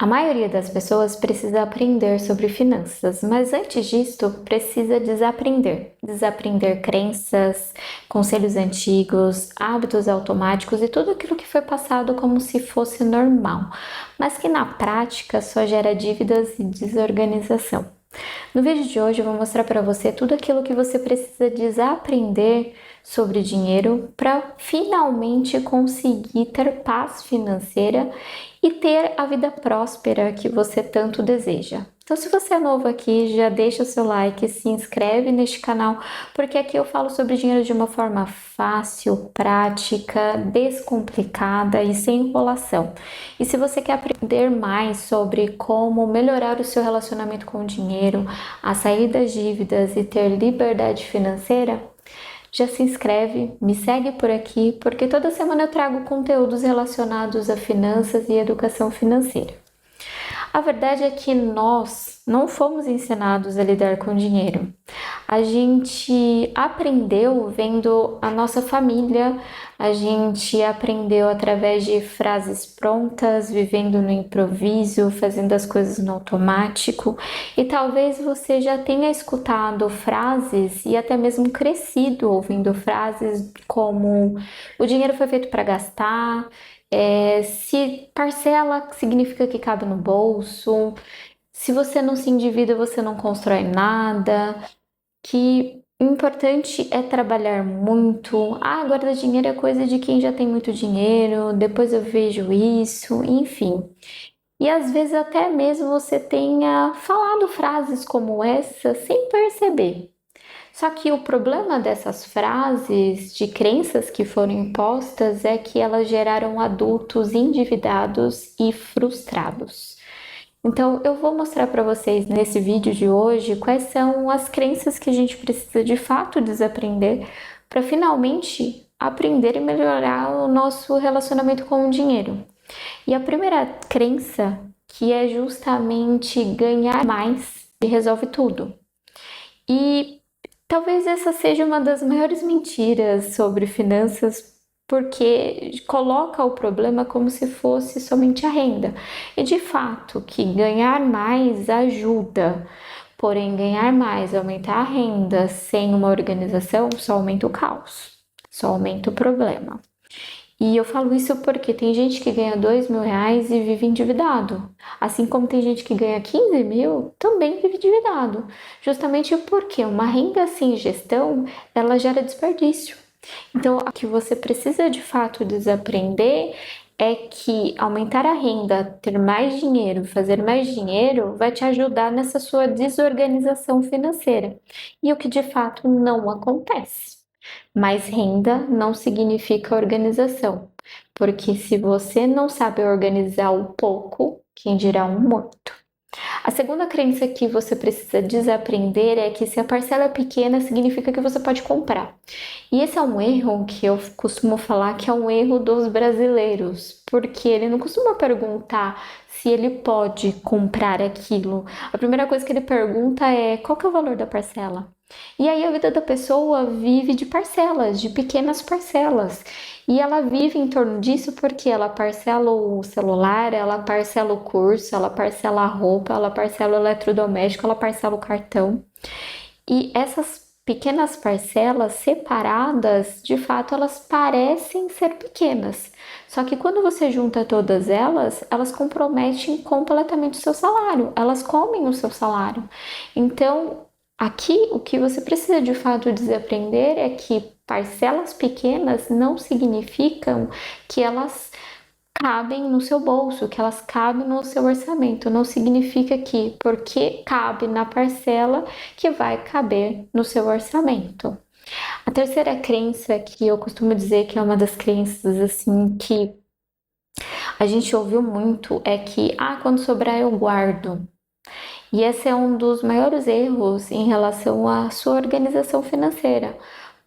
A maioria das pessoas precisa aprender sobre finanças, mas antes disso precisa desaprender. Desaprender crenças, conselhos antigos, hábitos automáticos e tudo aquilo que foi passado como se fosse normal, mas que na prática só gera dívidas e desorganização. No vídeo de hoje eu vou mostrar para você tudo aquilo que você precisa desaprender sobre dinheiro para finalmente conseguir ter paz financeira e ter a vida próspera que você tanto deseja. Então, se você é novo aqui, já deixa o seu like, se inscreve neste canal, porque aqui eu falo sobre dinheiro de uma forma fácil, prática, descomplicada e sem enrolação. E se você quer aprender mais sobre como melhorar o seu relacionamento com o dinheiro, a sair das dívidas e ter liberdade financeira, já se inscreve, me segue por aqui, porque toda semana eu trago conteúdos relacionados a finanças e educação financeira. A verdade é que nós não fomos ensinados a lidar com dinheiro. A gente aprendeu vendo a nossa família, a gente aprendeu através de frases prontas, vivendo no improviso, fazendo as coisas no automático. E talvez você já tenha escutado frases e até mesmo crescido ouvindo frases como: o dinheiro foi feito para gastar. Se parcela significa que cabe no bolso, se você não se endivida, você não constrói nada, que o importante é trabalhar muito. Ah, guardar dinheiro é coisa de quem já tem muito dinheiro, depois eu vejo isso, enfim. E às vezes até mesmo você tenha falado frases como essa sem perceber. Só que o problema dessas frases, de crenças que foram impostas, é que elas geraram adultos endividados e frustrados. Então, eu vou mostrar para vocês nesse vídeo de hoje quais são as crenças que a gente precisa de fato desaprender para finalmente aprender e melhorar o nosso relacionamento com o dinheiro. E a primeira crença, que é justamente ganhar mais e resolve tudo. E talvez essa seja uma das maiores mentiras sobre finanças, porque coloca o problema como se fosse somente a renda. E de fato, que ganhar mais ajuda, porém ganhar mais, aumentar a renda sem uma organização, só aumenta o caos, só aumenta o problema. E eu falo isso porque tem gente que ganha R$ 2.000 e vive endividado. Assim como tem gente que ganha 15 mil, também vive endividado. Justamente porque uma renda sem gestão, ela gera desperdício. Então, o que você precisa de fato desaprender é que aumentar a renda, ter mais dinheiro, fazer mais dinheiro, vai te ajudar nessa sua desorganização financeira. E o que de fato não acontece. Mais renda não significa organização, porque se você não sabe organizar o pouco, quem dirá um muito? A segunda crença que você precisa desaprender é que se a parcela é pequena, significa que você pode comprar. E esse é um erro que eu costumo falar que é um erro dos brasileiros, porque ele não costuma perguntar se ele pode comprar aquilo. A primeira coisa que ele pergunta é: qual que é o valor da parcela? E aí a vida da pessoa vive de parcelas, de pequenas parcelas. E ela vive em torno disso porque ela parcela o celular, ela parcela o curso, ela parcela a roupa, ela parcela o eletrodoméstico, ela parcela o cartão. E essas pequenas parcelas separadas, de fato, elas parecem ser pequenas. Só que quando você junta todas elas, elas comprometem completamente o seu salário, elas comem o seu salário. Então, aqui, o que você precisa de fato desaprender é que parcelas pequenas não significam que elas cabem no seu bolso, que elas cabem no seu orçamento. Não significa que porque cabe na parcela que vai caber no seu orçamento. A terceira crença que eu costumo dizer que é uma das crenças assim que a gente ouviu muito é que quando sobrar eu guardo. E esse é um dos maiores erros em relação à sua organização financeira,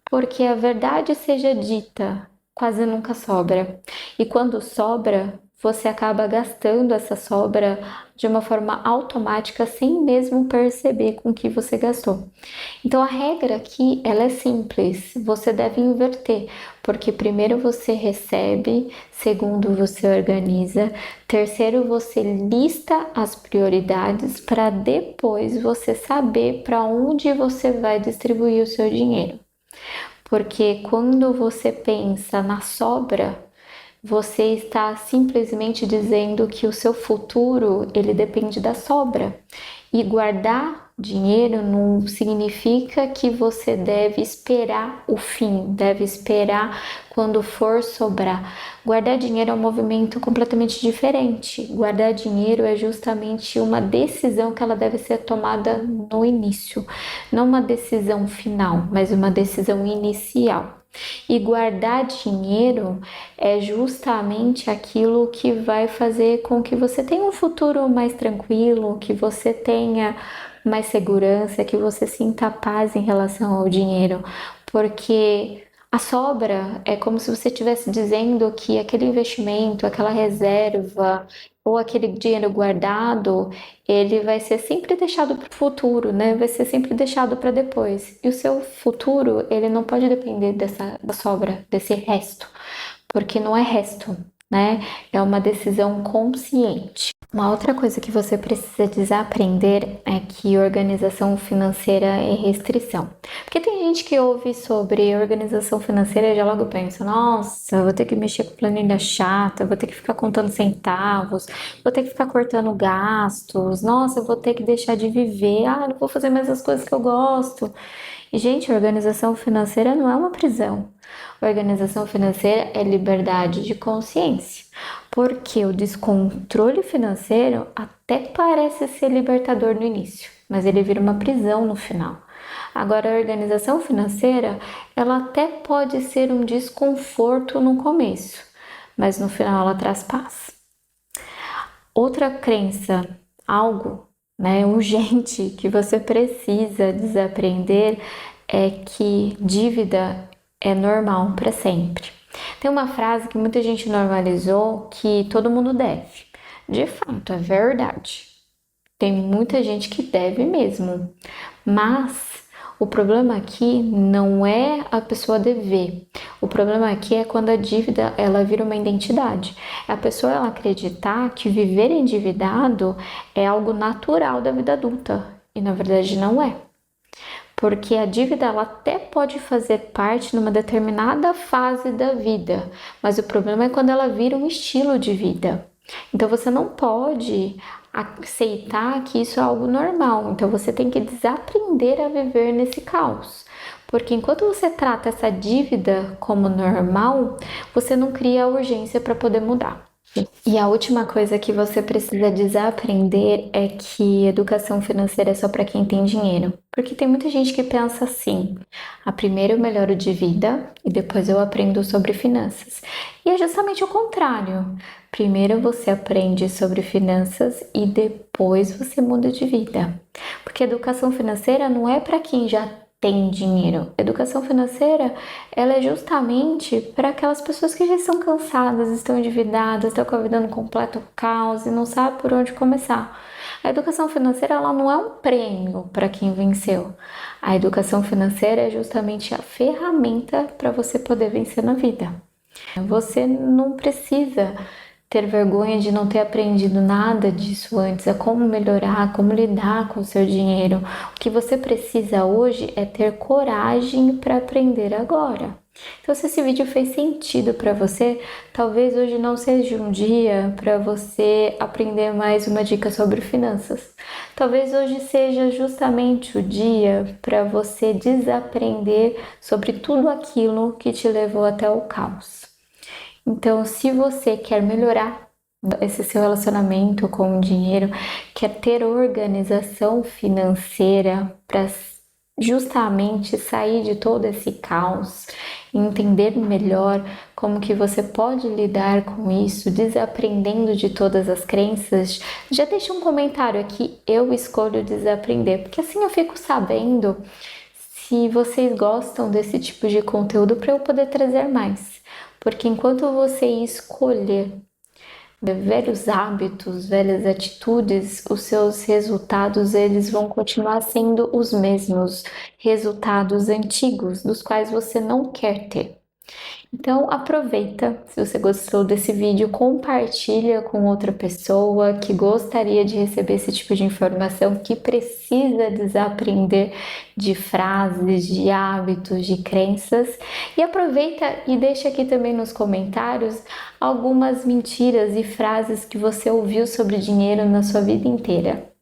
porque a verdade seja dita, quase nunca sobra. E quando sobra, você acaba gastando essa sobra de uma forma automática, sem mesmo perceber com que você gastou. Então a regra aqui, ela é simples, você deve inverter, porque primeiro você recebe, segundo você organiza, terceiro você lista as prioridades para depois você saber para onde você vai distribuir o seu dinheiro. Porque quando você pensa na sobra, você está simplesmente dizendo que o seu futuro ele depende da sobra. E guardar dinheiro não significa que você deve esperar o fim, deve esperar quando for sobrar. Guardar dinheiro é um movimento completamente diferente. Guardar dinheiro é justamente uma decisão que ela deve ser tomada no início, não uma decisão final, mas uma decisão inicial. E guardar dinheiro é justamente aquilo que vai fazer com que você tenha um futuro mais tranquilo, que você tenha mais segurança, que você sinta paz em relação ao dinheiro, porque a sobra é como se você estivesse dizendo que aquele investimento, aquela reserva ou aquele dinheiro guardado, ele vai ser sempre deixado para o futuro, né? Vai ser sempre deixado para depois. E o seu futuro, ele não pode depender da sobra, desse resto, porque não é resto, né? É uma decisão consciente. Uma outra coisa que você precisa desaprender é que organização financeira é restrição. Porque tem gente que ouve sobre organização financeira e já logo pensa, nossa, eu vou ter que mexer com planilha chata, vou ter que ficar contando centavos, vou ter que ficar cortando gastos, nossa, eu vou ter que deixar de viver, não vou fazer mais as coisas que eu gosto. E, gente, organização financeira não é uma prisão. Organização financeira é liberdade de consciência, porque o descontrole financeiro até parece ser libertador no início, mas ele vira uma prisão no final. Agora, a organização financeira, ela até pode ser um desconforto no começo, mas no final ela traz paz. Outra crença, algo, urgente que você precisa desaprender é que dívida é normal para sempre. Tem uma frase que muita gente normalizou que todo mundo deve. De fato, é verdade. Tem muita gente que deve mesmo. Mas o problema aqui não é a pessoa dever. O problema aqui é quando a dívida ela vira uma identidade. É a pessoa ela acreditar que viver endividado é algo natural da vida adulta. E na verdade não é. Porque a dívida ela até pode fazer parte numa determinada fase da vida, mas o problema é quando ela vira um estilo de vida. Então você não pode aceitar que isso é algo normal, então você tem que desaprender a viver nesse caos. Porque enquanto você trata essa dívida como normal, você não cria a urgência para poder mudar. E a última coisa que você precisa desaprender é que educação financeira é só para quem tem dinheiro. Porque tem muita gente que pensa assim: primeiro eu melhoro de vida e depois eu aprendo sobre finanças. E é justamente o contrário. Primeiro você aprende sobre finanças e depois você muda de vida. Porque educação financeira não é para quem já tem dinheiro. Educação financeira, ela é justamente para aquelas pessoas que já estão cansadas, estão endividadas, estão com a vida no completo caos e não sabem por onde começar. A educação financeira, ela não é um prêmio para quem venceu. A educação financeira é justamente a ferramenta para você poder vencer na vida. Você não precisa ter vergonha de não ter aprendido nada disso antes, como melhorar, como lidar com o seu dinheiro. O que você precisa hoje é ter coragem para aprender agora. Então, se esse vídeo fez sentido para você, talvez hoje não seja um dia para você aprender mais uma dica sobre finanças. Talvez hoje seja justamente o dia para você desaprender sobre tudo aquilo que te levou até o caos. Então, se você quer melhorar esse seu relacionamento com o dinheiro, quer ter organização financeira para justamente sair de todo esse caos, entender melhor como que você pode lidar com isso, desaprendendo de todas as crenças, já deixa um comentário aqui, eu escolho desaprender, porque assim eu fico sabendo se vocês gostam desse tipo de conteúdo para eu poder trazer mais. Porque enquanto você escolher velhos hábitos, velhas atitudes, os seus resultados eles vão continuar sendo os mesmos resultados antigos, dos quais você não quer ter. Então aproveita, se você gostou desse vídeo, compartilha com outra pessoa que gostaria de receber esse tipo de informação, que precisa desaprender de frases, de hábitos, de crenças. E aproveita e deixa aqui também nos comentários algumas mentiras e frases que você ouviu sobre dinheiro na sua vida inteira.